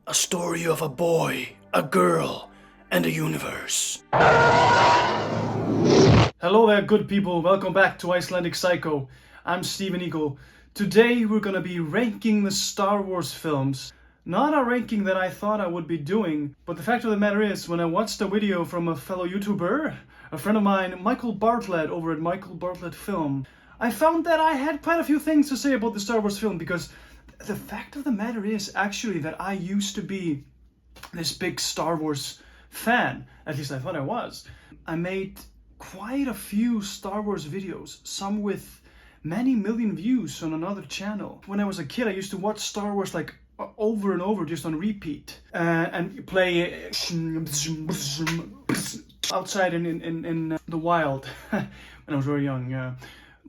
A story of a boy, a girl, and a universe. Hello there, good people. Welcome back to Icelandic Psycho. I'm Stephen Eagle. Today we're gonna be ranking the Star Wars films. Not a ranking that I thought I would be doing, but the fact of the matter is, when I watched a video from a fellow YouTuber, a friend of mine, Michael Bartlett, over at Michael Bartlett Film, I found that I had quite a few things to say about the Star Wars film, because the fact of the matter is actually that I used to be this big Star Wars fan. At least I thought I was. I made quite a few Star Wars videos, some with many million views on another channel. When I was a kid, I used to watch Star Wars like over and over, just on repeat, and play outside in the wild when I was very young,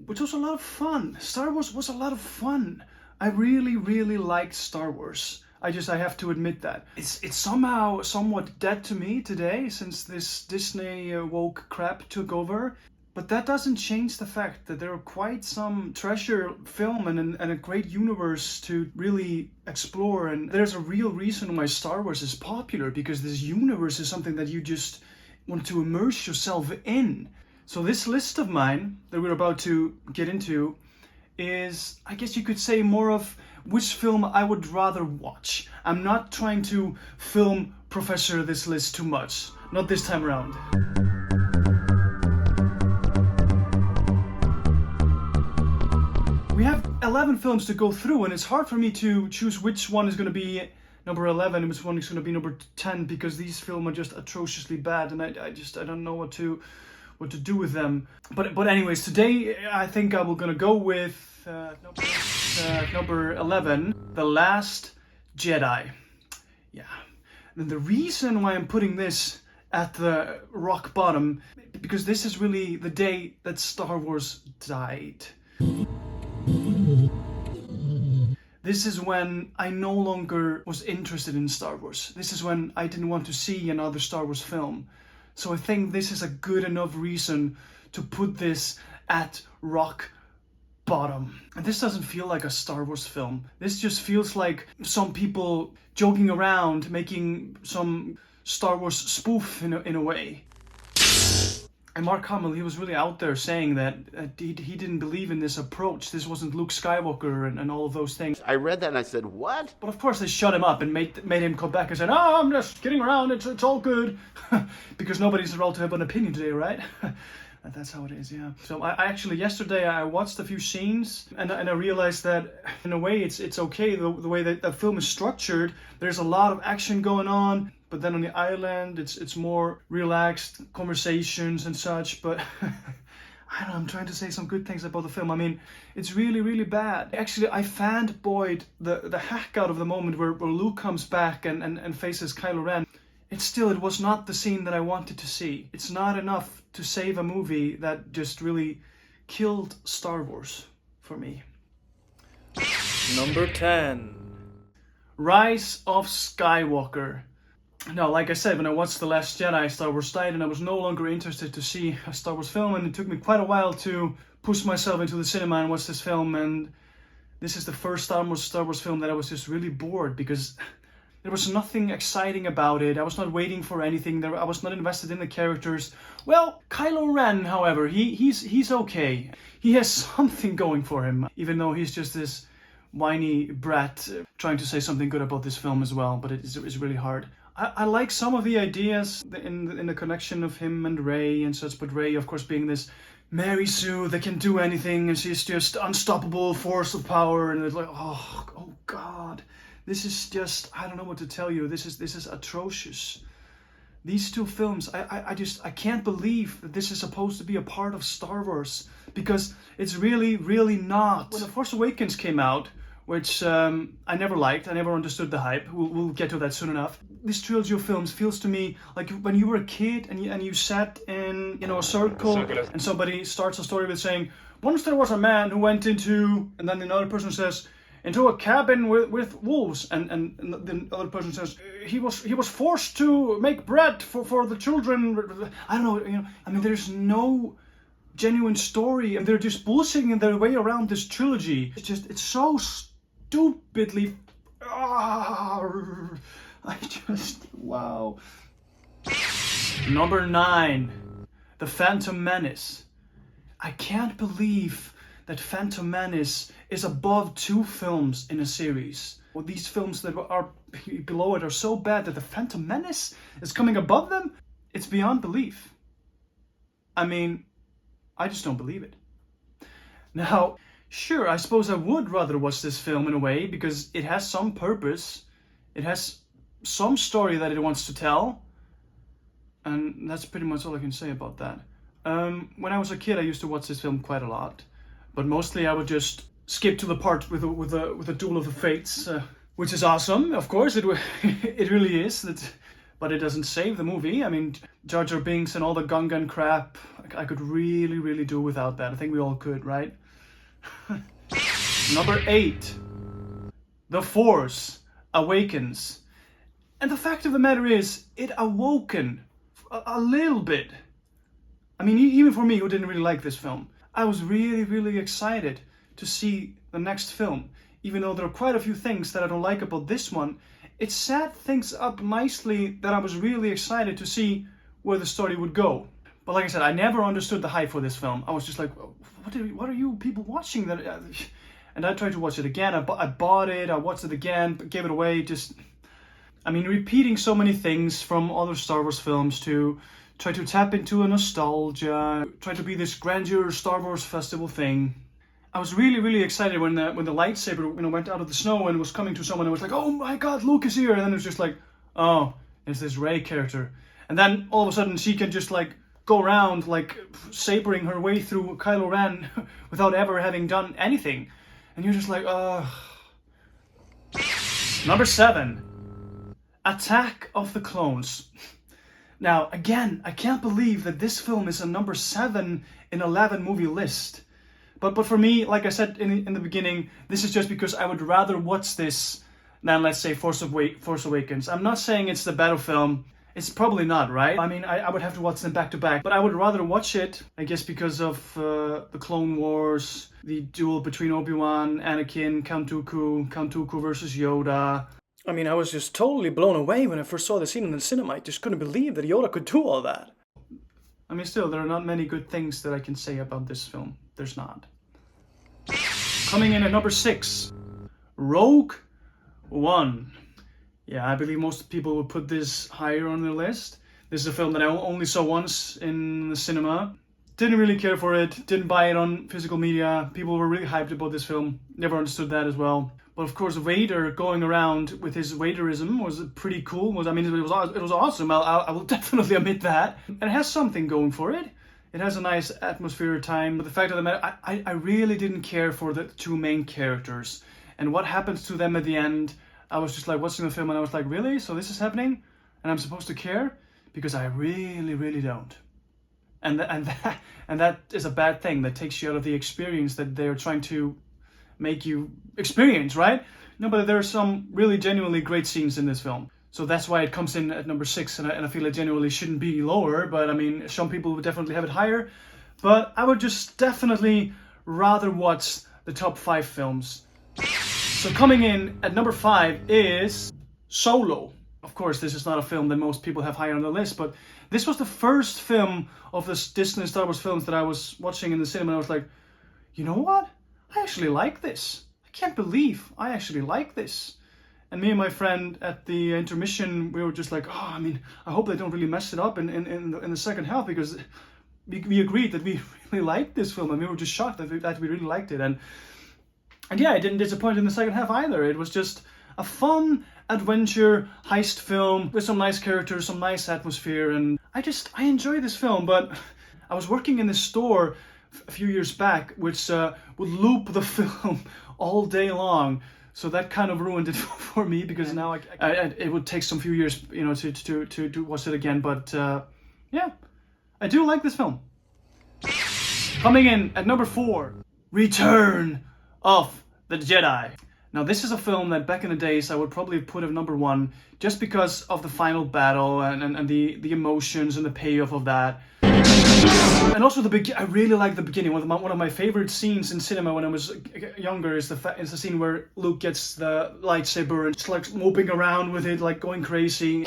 which was a lot of fun. Star Wars was a lot of fun. I really liked Star Wars. I have to admit that. It's somehow somewhat dead to me today, since this Disney woke crap took over. But that doesn't change the fact that there are quite some treasure film and a great universe to really explore. And there's a real reason why Star Wars is popular, because this universe is something that you just want to immerse yourself in. So this list of mine that we're about to get into is, I guess you could say, more of which film I would rather watch. I'm not trying to film professor this list too much. Not this time around. We have 11 films to go through, and it's hard for me to choose which one is going to be number 11 and which one is going to be number 10, because these films are just atrociously bad, and I don't know what to do with them. But anyways, today I think I'm gonna go with number 11, The Last Jedi. Yeah. And the reason why I'm putting this at the rock bottom, because this is really the day that Star Wars died. This is when I no longer was interested in Star Wars. This is when I didn't want to see another Star Wars film. So I think this is a good enough reason to put this at rock bottom. And this doesn't feel like a Star Wars film. This just feels like some people joking around, making some Star Wars spoof in a way. And Mark Hamill, he was really out there saying that he didn't believe in this approach. This wasn't Luke Skywalker and all of those things. I read that and I said, what? But of course they shut him up and made him come back and said, "Oh, I'm just kidding around, it's all good." Because nobody's allowed to have an opinion today, right? That's how it is, yeah. So I actually, yesterday I watched a few scenes and I realized that in a way it's okay, the way that the film is structured. There's a lot of action going on. But then on the island, it's more relaxed conversations and such. But I don't know, I'm trying to say some good things about the film. I mean, it's really bad. Actually, I fanboyed the heck out of the moment where Luke comes back and faces Kylo Ren. It was not the scene that I wanted to see. It's not enough to save a movie that just really killed Star Wars for me. Number 10. Rise of Skywalker. Now, like I said, when I watched The Last Jedi, Star Wars died, and I was no longer interested to see a Star Wars film, and it took me quite a while to push myself into the cinema and watch this film, and this is the first Star Wars film that I was just really bored, because there was nothing exciting about it. I was not waiting for anything. I was not invested in the characters. Well, Kylo Ren, however, he's okay. He has something going for him, even though he's just this whiny brat trying to say something good about this film as well, but it's really hard. I like some of the ideas in the connection of him and Rey and such, but Rey, of course, being this Mary Sue that can do anything, and she's just unstoppable force of power, and it's like, oh God, this is just, I don't know what to tell you. This is atrocious. These two films, I can't believe that this is supposed to be a part of Star Wars, because it's really not. When The Force Awakens came out, which I never liked, I never understood the hype. We'll get to that soon enough. This trilogy of films feels to me like when you were a kid and you sat in a circle and somebody starts a story with saying, "Once there was a man who went into," and then another person says, "into a cabin with wolves," and the other person says, he was forced to make bread for the children." I don't know, I mean, there's no genuine story, and they're just bullshitting their way around this trilogy. It's so stupidly I just, wow. Number 9, The Phantom Menace. I can't believe that Phantom Menace is above 2 films in a series. Well, these films that are below it are so bad that the Phantom Menace is coming above them. It's beyond belief. I mean, I just don't believe it. Now, sure, I suppose I would rather watch this film in a way because it has some purpose. It has some story that it wants to tell. And that's pretty much all I can say about that. When I was a kid, I used to watch this film quite a lot. But mostly I would just skip to the part with a duel of the fates, which is awesome, of course. It it really is. But it doesn't save the movie. I mean, Jar Jar Binks and all the Gungan crap, I could really do without that. I think we all could, right? Number 8, The Force Awakens. And the fact of the matter is, it awoken a little bit. I mean, even for me, who didn't really like this film, I was really excited to see the next film. Even though there are quite a few things that I don't like about this one, it set things up nicely that I was really excited to see where the story would go. But like I said, I never understood the hype for this film. I was just like, what are you people watching that? And I tried to watch it again. I bought it, I watched it again, gave it away. I mean, repeating so many things from other Star Wars films to try to tap into a nostalgia, try to be this grandeur Star Wars festival thing. I was really excited when the lightsaber went out of the snow and was coming to someone and was like, oh my god, Luke is here. And then it was just like, oh, it's this Rey character. And then all of a sudden she can just like go around like sabering her way through Kylo Ren without ever having done anything. And you're just like, Number 7, Attack of the Clones. Now, again, I can't believe that this film is a number 7 in 11 movie list. But for me, like I said in the beginning, this is just because I would rather watch this than, let's say, Force Awakens. I'm not saying it's the better film. It's probably not, right? I mean, I would have to watch them back to back. But I would rather watch it, I guess, because of the Clone Wars, the duel between Obi-Wan, Anakin, Count Dooku versus Yoda. I mean, I was just totally blown away when I first saw the scene in the cinema. I just couldn't believe that Yoda could do all that. I mean, still, there are not many good things that I can say about this film. There's not. Coming in at number 6, Rogue One. Yeah, I believe most people would put this higher on their list. This is a film that I only saw once in the cinema. Didn't really care for it, didn't buy it on physical media. People were really hyped about this film. Never understood that as well. But of course, Vader going around with his Vaderism was pretty cool. It was awesome. I will definitely admit that. And it has something going for it. It has a nice atmosphere at time. But the fact of the matter, I really didn't care for the 2 main characters. And what happens to them at the end, I was just like watching the film and I was like, really? So this is happening? And I'm supposed to care? Because I really don't. And that is a bad thing. That takes you out of the experience that they're trying to make you experience, right? No, but there are some really genuinely great scenes in this film. So that's why it comes in at number 6, and I feel it genuinely shouldn't be lower, but I mean, some people would definitely have it higher. But I would just definitely rather watch the top 5 films. So coming in at number 5 is Solo. Of course, this is not a film that most people have higher on the list, but this was the first film of the Disney Star Wars films that I was watching in the cinema, and I was like, you know what? I actually like this. I can't believe I actually like this. And me and my friend at the intermission, we were just like, oh, I mean, I hope they don't really mess it up in the second half, because we agreed that we really liked this film, and we were just shocked that we really liked it. And yeah, it didn't disappoint in the second half either. It was just a fun adventure heist film with some nice characters, some nice atmosphere, and I enjoy this film. But I was working in this store a few years back, which would loop the film all day long. So that kind of ruined it for me, because now it would take some few years, you know, to watch it again. But yeah, I do like this film. Coming in at number 4, Return of the Jedi. Now this is a film that back in the days I would probably put at number 1, just because of the final battle and the emotions and the payoff of that. And also I really like the beginning. One of my favorite scenes in cinema when I was younger is the scene where Luke gets the lightsaber and just like moping around with it, like going crazy.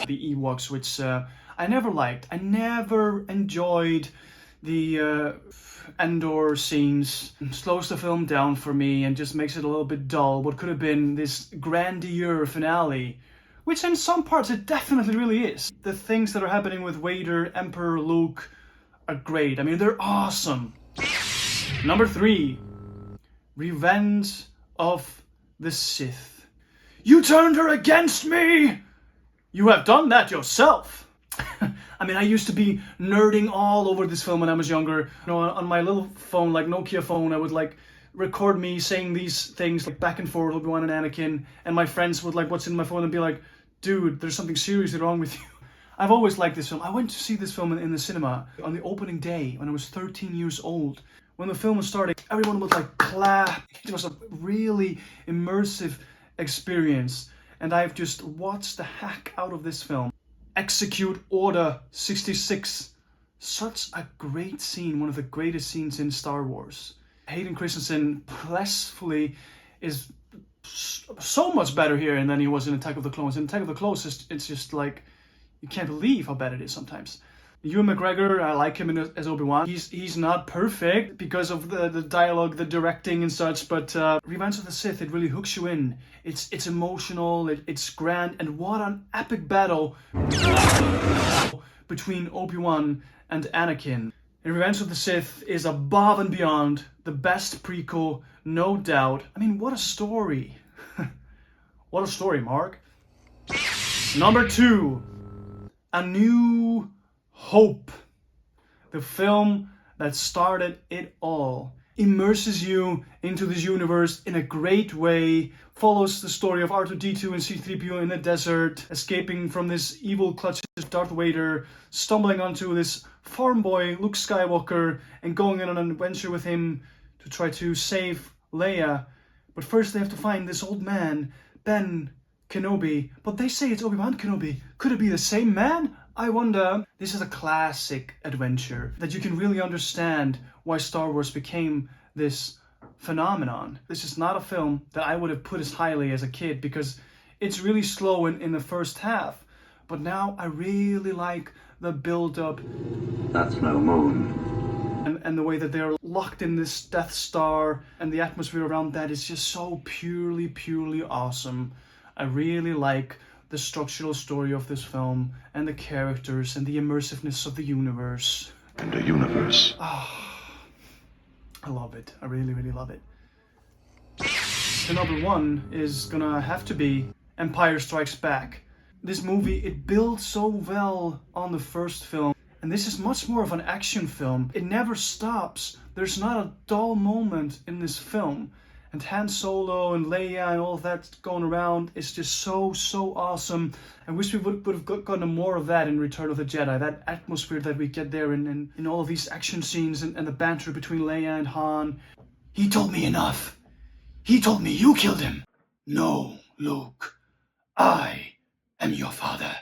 The Ewoks, which I never liked. I never enjoyed the Endor scenes. It slows the film down for me and just makes it a little bit dull. What could have been this grandeur finale, which in some parts it definitely really is. The things that are happening with Vader, Emperor Luke are great. I mean, they're awesome. Number 3, Revenge of the Sith. You turned her against me! You have done that yourself. I mean, I used to be nerding all over this film when I was younger. You know, on my little phone, like Nokia phone, I would like record me saying these things like back and forth, Obi-Wan and Anakin, and my friends would like what's in my phone and be like, dude, there's something seriously wrong with you. I've always liked this film. I went to see this film in the cinema on the opening day when I was 13 years old. When the film was starting, everyone would like clap. It was a really immersive experience. And I've just watched the heck out of this film. Execute Order 66. Such a great scene, one of the greatest scenes in Star Wars. Hayden Christensen blissfully is so much better here than he was in Attack of the Clones. In Attack of the Clones, it's just like, you can't believe how bad it is sometimes. Ewan McGregor, I like him as Obi-Wan. He's not perfect because of the dialogue, the directing and such, but Revenge of the Sith, it really hooks you in. It's emotional, it's grand, and what an epic battle between Obi-Wan and Anakin. And Revenge of the Sith is above and beyond the best prequel, no doubt. I mean, what a story. What a story, Mark. Number 2, A New Hope. The film that started it all. Immerses you into this universe in a great way. Follows the story of R2-D2 and C-3PO in the desert, escaping from this evil clutches of Darth Vader, stumbling onto this farm boy, Luke Skywalker, and going on an adventure with him to try to save Leia. But first they have to find this old man, Ben Kenobi. But they say it's Obi-Wan Kenobi. Could it be the same man? I wonder. This is a classic adventure that you can really understand why Star Wars became this phenomenon. This is not a film that I would have put as highly as a kid because it's really slow in the first half. But now I really like the build-up. That's no moon. And the way that they're locked in this Death Star and the atmosphere around that is just so purely awesome. I really like the structural story of this film and the characters and the immersiveness of the universe. And the universe. I love it. I really love it. The number 1 is gonna have to be Empire Strikes Back. This movie, it builds so well on the first film. And this is much more of an action film. It never stops. There's not a dull moment in this film. And Han Solo and Leia and all of that going around is just so awesome. I wish we would have gotten more of that in Return of the Jedi. That atmosphere that we get there in all of these action scenes and the banter between Leia and Han. He told me enough. He told me you killed him. No, Luke. I am your father.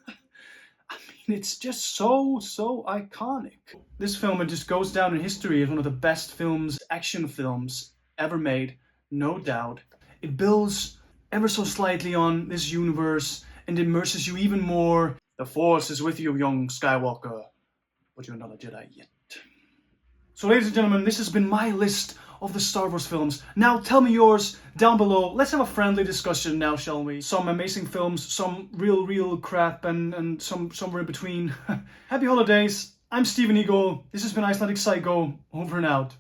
I mean, it's just so iconic. This film, it just goes down in history as one of the best films, action films ever made, no doubt. It builds ever so slightly on this universe and immerses you even more. The Force is with you, young Skywalker, but you're not a Jedi yet. So ladies and gentlemen, this has been my list of the Star Wars films. Now tell me yours down below. Let's have a friendly discussion now, shall we? Some amazing films, some real crap, and somewhere in between. Happy holidays. I'm Steven Eagle. This has been Icelandic Psycho. Over and out.